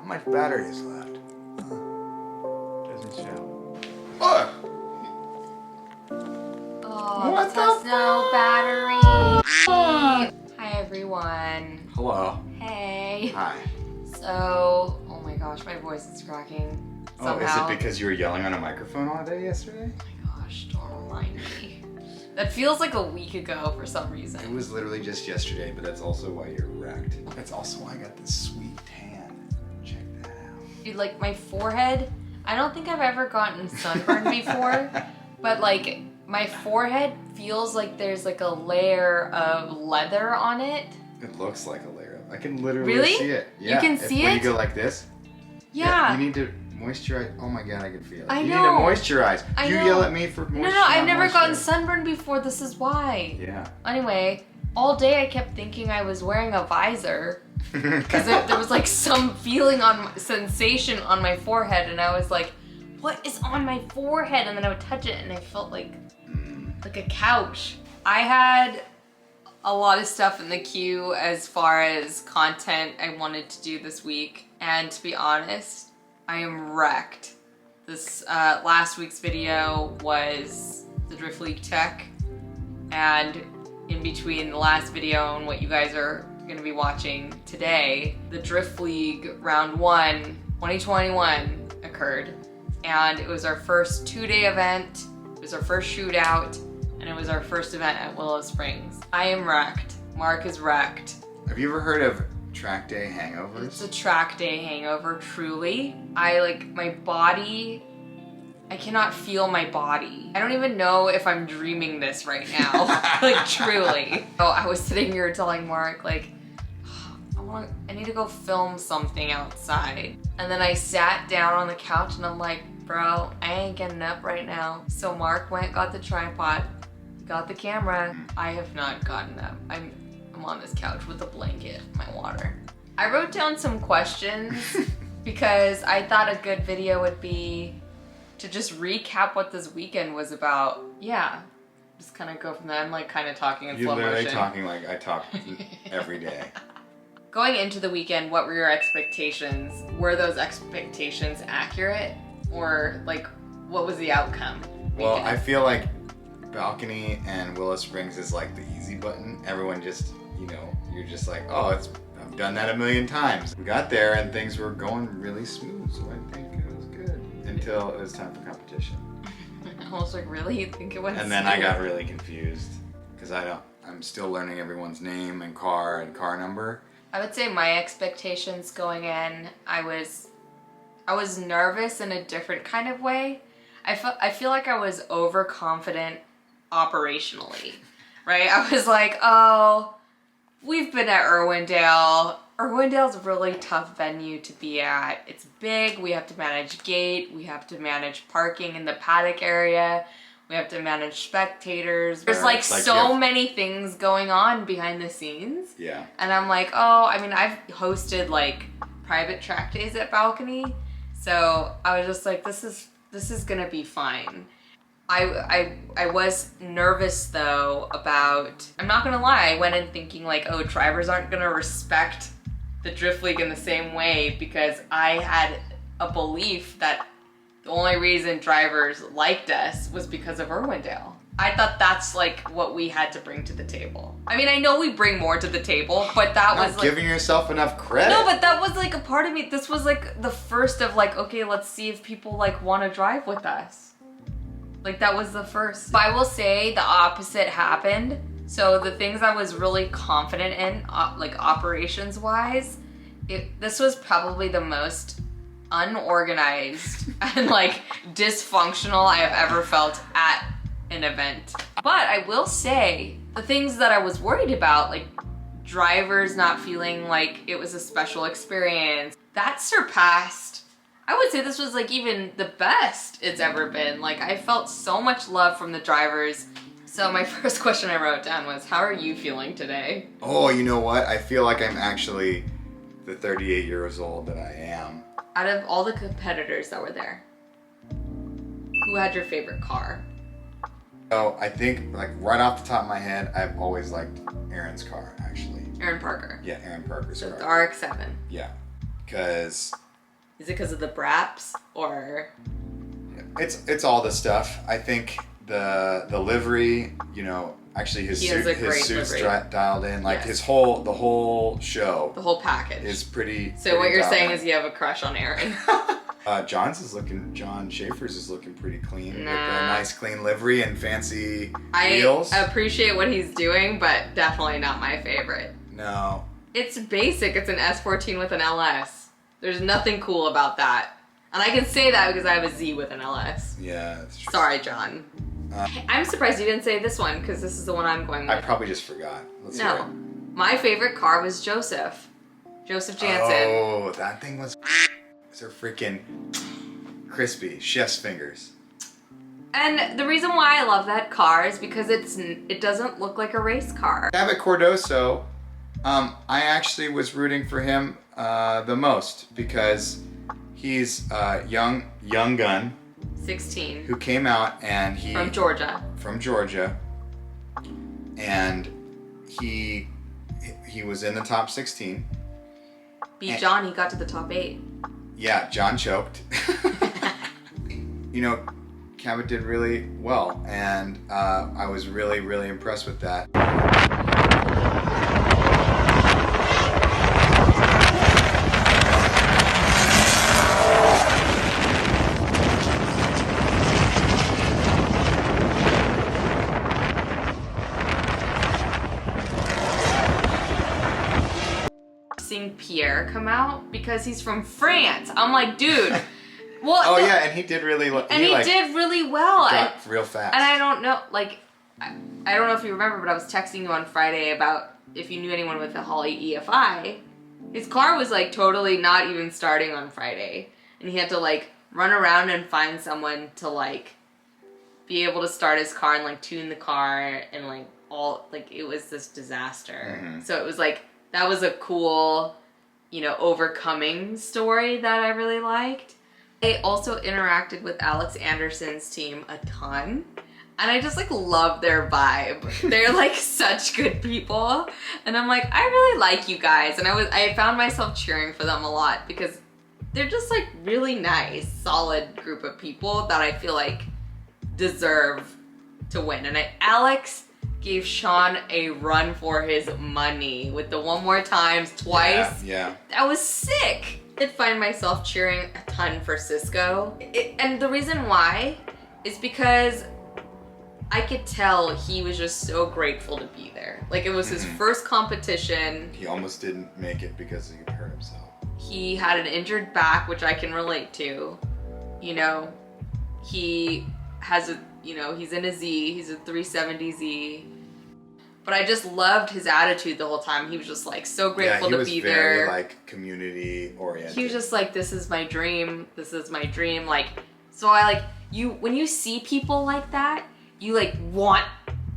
How much battery is left? Doesn't show. Oh! Oh, What this the has no battery. Hi everyone. Hello. Hey. Hi. So, oh my gosh, my voice is cracking. Somehow. Oh, is it because you were yelling on a microphone all day yesterday? Oh my gosh, don't remind me. That feels like a week ago for some reason. It was literally just yesterday, but that's also why you're wrecked. That's also why I got this sweet tan. Check that out. Dude, like my forehead, I don't think I've ever gotten sunburned before, but like my forehead feels like there's like a layer of leather on it. It looks like a layer. I can literally Really? see it. Yeah. You can see when it? you go like this. Yeah. You need to moisturize. Oh my god, I can feel it. I you know. need to moisturize. I You know. yell at me for moisturize. No, I've never gotten sunburned before. This is why. Yeah. Anyway, all day I kept thinking I was wearing a visor because there was like some sensation on my forehead, and I was like, "What is on my forehead?" And then I would touch it, and I felt like a couch. I had a lot of stuff in the queue as far as content I wanted to do this week, and to be honest, I am wrecked. This last week's video was the Drift League tech, and in between the last video and what you guys are going to be watching today, the Drift League Round 1 2021 occurred, and it was our first 2-day event, it was our first shootout, and it was our first event at Willow Springs. I am wrecked. Mark is wrecked. Have you ever heard of track day hangovers? It's a track day hangover, truly. My body, I cannot feel my body. I don't even know if I'm dreaming this right now, like truly. So I was sitting here telling Mark, like, I need to go film something outside. And then I sat down on the couch and I'm like, bro, I ain't getting up right now. So Mark went, got the tripod, got the camera. I have not gotten up. I'm on this couch with a blanket, my water. I wrote down some questions because I thought a good video would be to just recap what this weekend was about. Yeah, just kind of go from there. I'm like kind of talking in slow motion. You're literally talking like I talk every day. Going into the weekend, what were your expectations? Were those expectations accurate? Or like, what was the outcome? Well, I feel like balcony and Willow Springs is like the easy button. Everyone just, you're just like, oh, I've done that a million times. We got there and things were going really smooth, so I think it was good until it was time for competition. I was like, really? You think it went And then I got really confused because I'm still learning everyone's name and car number. I would say my expectations going in, I was nervous in a different kind of way. I feel like I was overconfident operationally, right? I was like, oh, we've been at Irwindale. Irwindale's a really tough venue to be at. It's big, we have to manage gate, we have to manage parking in the paddock area, we have to manage spectators. There's like so many things going on behind the scenes. Yeah. And I'm like, oh, I mean, I've hosted like private track days at Balcony, so I was just like, this is gonna be fine. I was nervous though about, I'm not gonna lie, I went in thinking like, oh, drivers aren't gonna respect the Drift League in the same way, because I had a belief that the only reason drivers liked us was because of Irwindale. I thought that's like what we had to bring to the table. I mean, I know we bring more to the table, but that was not like, giving yourself enough credit. no, but that was like a part of me. This was like the first of like, okay, let's see if people like want to drive with us. Like that was the first. But I will say the opposite happened. So the things I was really confident in, like operations wise, this was probably the most unorganized and like dysfunctional I have ever felt at an event. But I will say the things that I was worried about, like drivers not feeling like it was a special experience, that surpassed. I would say this was like even the best it's ever been. Like I felt so much love from the drivers. So my first question I wrote down was, how are you feeling today? Oh, you know what? I feel like I'm actually the 38 years old that I am. Out of all the competitors that were there, who had your favorite car? Oh, I think like right off the top of my head, I've always liked Aaron's car actually. Aaron Parker. Yeah, Aaron Parker's So car. the RX-7. Yeah, because Is it because of the Braps or? It's all the stuff. I think the livery, you know, actually his suit's dialed in. Like the whole show. The whole package is pretty. So what you're saying is you have a crush on Aaron. John Schaefer's is looking pretty clean with a nice clean livery and fancy wheels. I appreciate what he's doing, but definitely not my favorite. No. It's basic. It's an S14 with an LS. There's nothing cool about that. And I can say that because I have a Z with an LS. Yeah, that's true. Sorry, John. I'm surprised you didn't say this one because this is the one I'm going with. I probably just forgot. Let's hear it. My favorite car was Joseph Jansen. Oh, that thing was so freaking crispy. Chef's fingers. And the reason why I love that car is because it doesn't look like a race car. Cabot Cordoso, I actually was rooting for him the most because he's a young gun. 16. Who came out and he... From Georgia. And he was in the top 16. Beat John, he got to the top 8. Yeah, John choked. You know, Cabot did really well, and I was really, really impressed with that. Seeing Pierre come out because he's from France. I'm like, dude. Well, oh yeah, and he did really well. And he did really well. Got real fast. And I don't know, like, I don't know if you remember, but I was texting you on Friday about if you knew anyone with a Holly EFI. His car was like totally not even starting on Friday, and he had to like run around and find someone to like be able to start his car and like tune the car and like all like it was this disaster. Mm-hmm. So it was like that was a cool, you know, overcoming story that I really liked. I also interacted with Alex Anderson's team a ton, and I just like love their vibe. They're like such good people, and I'm like, I really like you guys, and I found myself cheering for them a lot because they're just like really nice, solid group of people that I feel like deserve to win. And Alex gave Sean a run for his money with the one more times twice. Yeah. That was sick. I did find myself cheering a ton for Cisco. And the reason why is because I could tell he was just so grateful to be there. Like it was his first competition. He almost didn't make it because he hurt himself. He had an injured back, which I can relate to. You know, he has a, you know, he's in a Z, he's a 370Z. But I just loved his attitude the whole time. He was just like so grateful to be there. He was very like community oriented. He was just like, this is my dream. This is my dream. Like, so I like, when you see people like that, you like want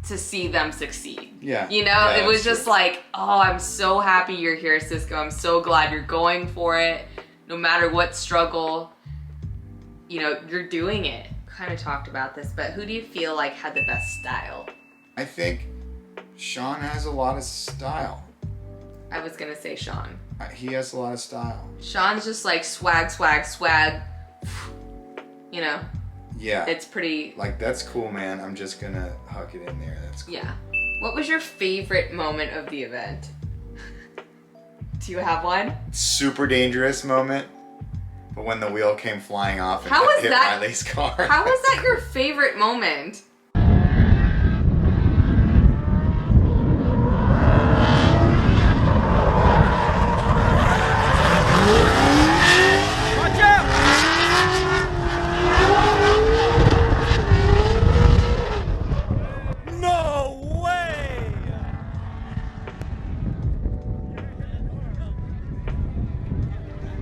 to see them succeed. Yeah. You know, it was just like, oh, I'm so happy you're here, Cisco. I'm so glad you're going for it. No matter what struggle, you know, you're doing it. Kind of talked about this, but who do you feel like had the best style? I think Sean has a lot of style. I was gonna say Sean. He has a lot of style. Sean's just like swag, swag, swag. You know? Yeah. It's pretty... Like, that's cool, man. I'm just gonna huck it in there. That's cool. Yeah. What was your favorite moment of the event? Do you have one? Super dangerous moment. But when the wheel came flying off and hit Riley's car. How was that your favorite moment?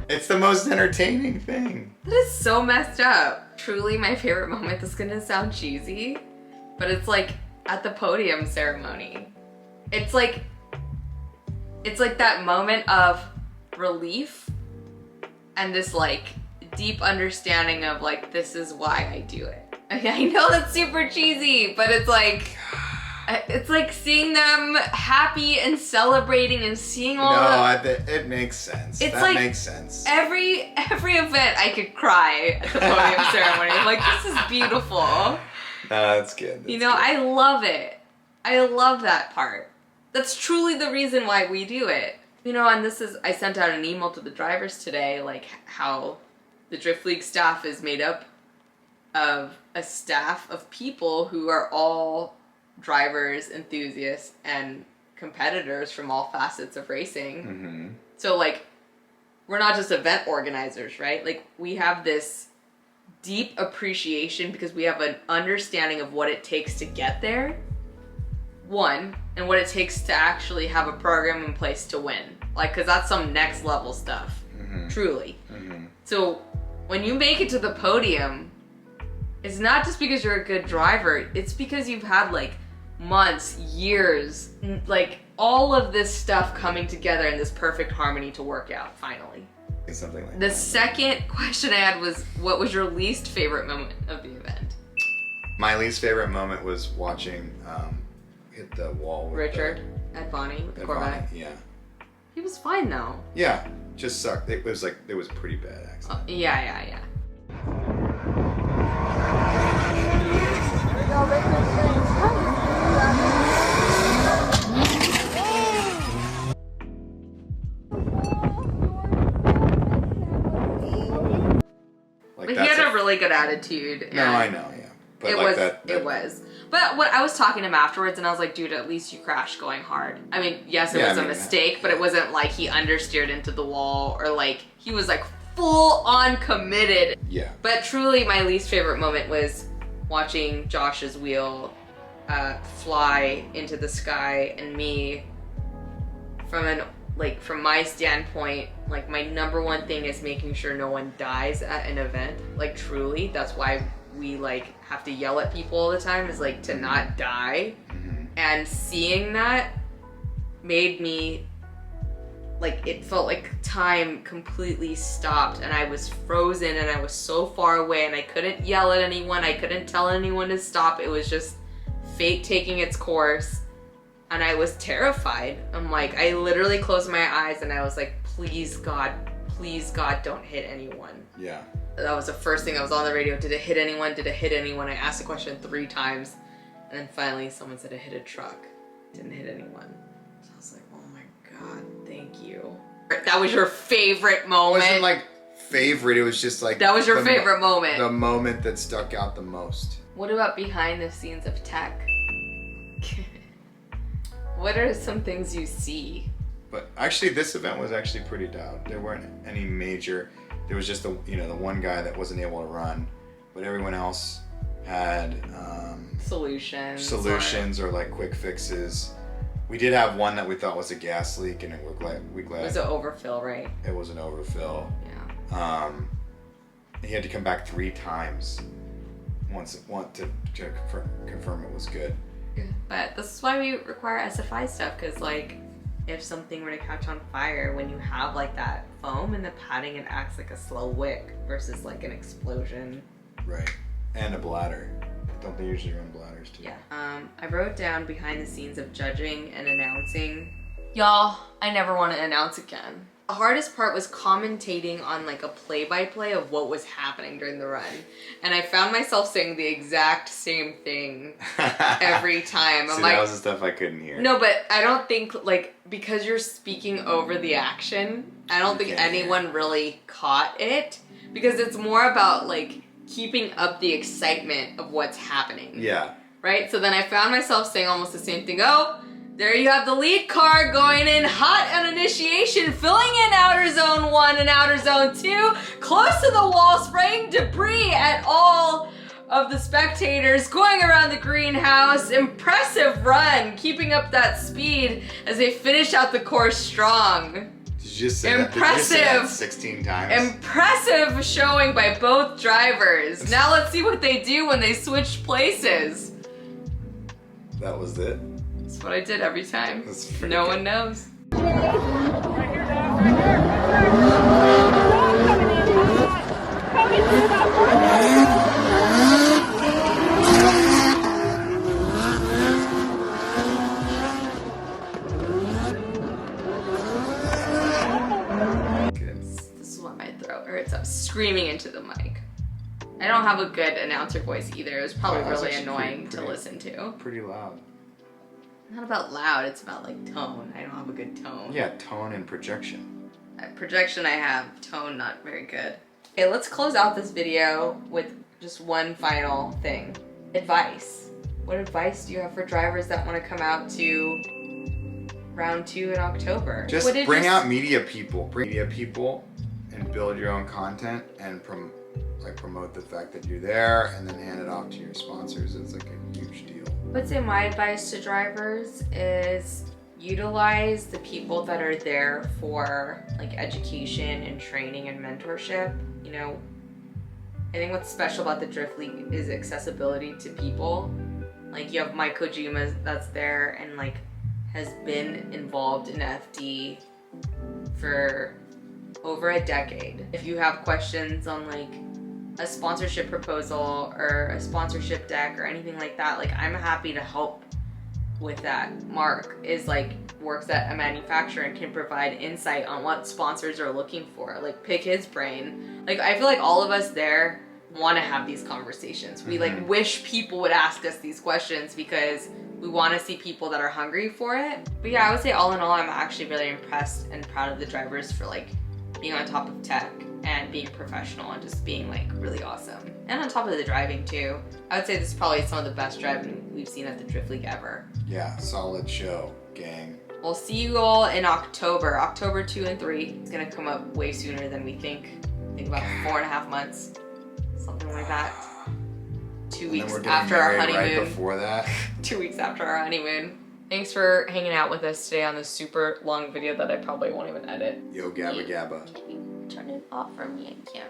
It's the most entertaining thing. That is so messed up. Truly my favorite moment. This is gonna sound cheesy, but it's like at the podium ceremony. It's like that moment of relief and this like deep understanding of like, this is why I do it. I know that's super cheesy, but it's like, It's like seeing them happy and celebrating and seeing all it makes sense. It's that like makes sense. Every event I could cry at the podium ceremony. I'm like, this is beautiful. No, that's good. That's good. I love it. I love that part. That's truly the reason why we do it. And I sent out an email to the drivers today, like how the Drift League staff is made up of a staff of people who are all drivers, enthusiasts, and competitors from all facets of racing. Mm-hmm. So, like, we're not just event organizers, right? Like, we have this deep appreciation because we have an understanding of what it takes to get there, one, and what it takes to actually have a program in place to win. Like, because that's some next level stuff, truly. Mm-hmm. So, when you make it to the podium, it's not just because you're a good driver, it's because you've had, like, months, years, like, all of this stuff coming together in this perfect harmony to work out, finally. Something like the that. second question I had was, what was your least favorite moment of the event? My least favorite moment was watching hit the wall with Richard at Bonnie with the Corvette. Yeah. He was fine though. Yeah, just sucked. It was pretty bad accident. Yeah. Like, But he had a really good attitude. No, I know, yeah. But it was. But what I was talking to him afterwards, and I was like, dude, at least you crashed going hard. I mean, yes, it was a mistake, but it wasn't like he understeered into the wall or like he was like full on committed. Yeah. But truly, my least favorite moment was watching Josh's wheel fly into the sky, and me from my standpoint, like my number one thing is making sure no one dies at an event. Like truly, that's why we like have to yell at people all the time, is like to not die. Mm-hmm. And seeing that made me like, it felt like time completely stopped and I was frozen and I was so far away and I couldn't yell at anyone, I couldn't tell anyone to stop. It was just fate taking its course. And I was terrified. I'm like, I literally closed my eyes and I was like, please God, don't hit anyone. Yeah. That was the first thing that was on the radio. Did it hit anyone? Did it hit anyone? I asked the question 3 times. And then finally someone said it hit a truck. Didn't hit anyone. So I was like, oh my God, thank you. That was your favorite moment? It wasn't like favorite, it was just like... That was your favorite moment? The moment that stuck out the most. What about behind the scenes of tech? What are some things you see? But actually, this event was actually pretty down. There weren't any major. There was just the one guy that wasn't able to run, but everyone else had solutions or like quick fixes. We did have one that we thought was a gas leak, and we're glad. It was an overfill, right? It was an overfill. Yeah. He had to come back 3 times. Want to confirm it was good. But this is why we require SFI stuff, because like if something were to catch on fire, when you have like that foam and the padding, it acts like a slow wick versus like an explosion. Right. And a bladder. Don't they usually run bladders too? Yeah. I wrote down behind the scenes of judging and announcing. Y'all, I never want to announce again. The hardest part was commentating on like a play-by-play of what was happening during the run. And I found myself saying the exact same thing every time. See, that was the stuff I couldn't hear. No, but I don't think, like, because you're speaking over the action, I don't think anyone really caught it. Because it's more about, like, keeping up the excitement of what's happening. Yeah. Right? So then I found myself saying almost the same thing. Oh, there you have the lead car going in hot on initiation, filling in outer zone 1 and outer zone 2, close to the wall, spraying debris at all of the spectators, going around the greenhouse. Impressive run, keeping up that speed as they finish out the course strong. Did you just say impressive. That? Did you say that 16 times? Impressive showing by both drivers. Now let's see what they do when they switch places. That was it? That's what I did every time. No good. One knows. throat. Or it's screaming into the mic. I don't have a good announcer voice either. It was probably really annoying to listen to. Pretty loud. Not about loud, it's about like tone. I don't have a good tone. Yeah, tone and projection. Projection I have, tone not very good. Okay, let's close out this video with just one final thing. Advice. What advice do you have for drivers that want to come out to round 2 in October? Just bring out media people. Bring media people and build your own content and promote the fact that you're there and then hand it off to your sponsors. It's like a huge deal. I'd say my advice to drivers is utilize the people that are there for like education and training and mentorship. You know, I think what's special about the Drift League is accessibility to people. Like you have Mike Kojima that's there and like has been involved in FD for over a decade. If you have questions on like a sponsorship proposal or a sponsorship deck or anything like that, like I'm happy to help with that. Mark is like works at a manufacturer and can provide insight on what sponsors are looking for, like pick his brain. Like I feel like all of us there want to have these conversations. We like wish people would ask us these questions because we want to see people that are hungry for it. But yeah, I would say all in all, I'm actually really impressed and proud of the drivers for like being on top of tech and being professional and just being like really awesome. And on top of the driving too. I would say this is probably some of the best driving we've seen at the Drift League ever. Yeah, solid show, gang. We'll see you all in October. October 2 and 3. It's gonna come up way sooner than we think. I think about 4.5 months. Something like that. 2 weeks after our honeymoon. Right before that. 2 weeks after our honeymoon. Thanks for hanging out with us today on this super long video that I probably won't even edit. Yo, Gabba Gabba. Can you turn it off for me? I can't.